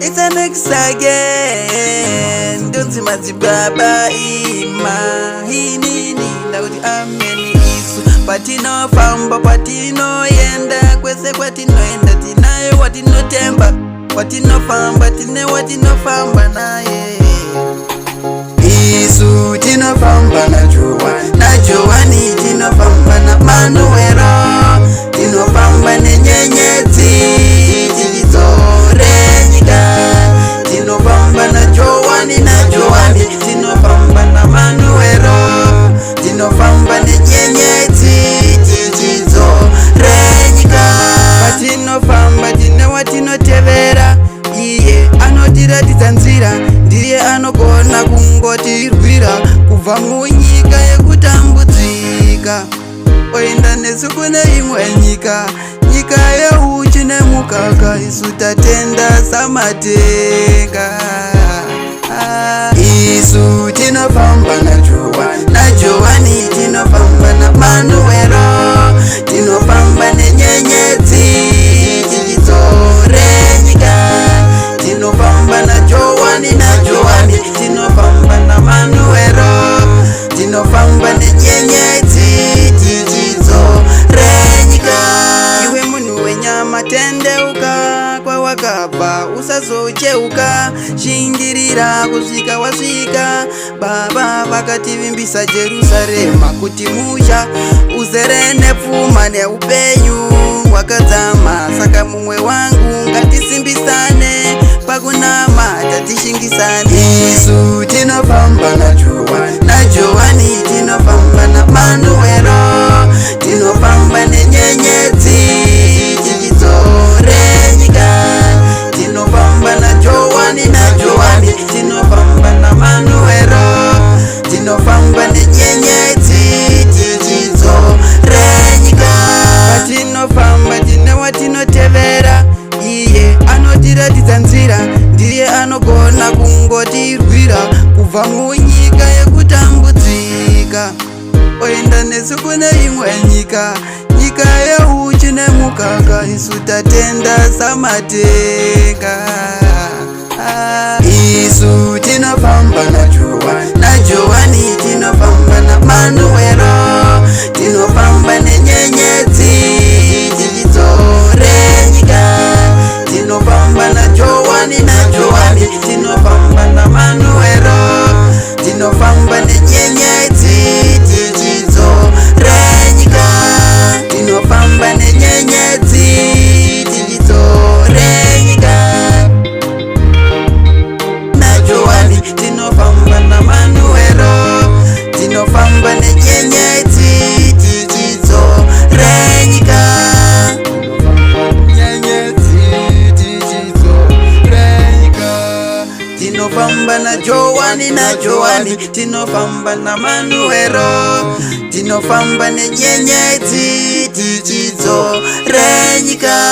It's a next again. Don't see my baba ima. Hinini lauti ameni isu. Patino famba, patino yenda. Kwese patino yenda. Tinaye watino temba. Watino famba, tine watino famba na ye. Isu tino famba na Joani tino famba na Manuero. Tino famba ne nyenyezi. Tino famba na Joani tino famba na Manuero. Tino famba ne nyenyezi. Patino famba tine watino tevera. Iye anotiratidza nzira, ndiye anogona kungotirwira kubva munyika yekutambudzika oenda nesu kune imwe nyika, nyika yeuchi nemukaka, isu tatenda samatenga. Isu tinofamba na Joani tinofamba na Manuero, tinofamba nenyenyedzi tinofamba na Joani tinofamba na Manuero, tinofamba nenyenyedzi renyika. Iwe munhu wenyama tendeuka kwawakabva, usazocheuka, shingirira kusvika wasvika. Baba vakativimbisa Jerusarema kuti musha uzere nepfuma neupenyu wakadzama. Saka mumwe wangu ngatisimbisane pakunama tatishingisane. Isu tinofamba na Joani tinofamba na Manuero, tinofamba nenyenyedzi renyika. Tinofamba na Joani tinofamba na Manuero, tinofamba nenyenyedzi renyika. Patinofamba tine watinotevera, iye anotiratidza nzira, ndiye anogona kungotirwira kubva munyika yekutambudzika oenda nesu kune imwe nyika, nyika yeuchi nemukaka, isu tatenda samatenga. Isu tinofamba na Joani tinofamba na Manuero, tinofamba nenyenyedzi renyika. Tinofamba na Joani tinofamba na Manuero, tinofamba nenyenyedzi renyika. Tinofamba nenyenyedzi renyika. Na Joani tinofamba na Manuero, tinofamba nenyenyedzi renyika. Tinofamba na Joani tinofamba na Manuero, tinofamba nenyenyedzi renyika.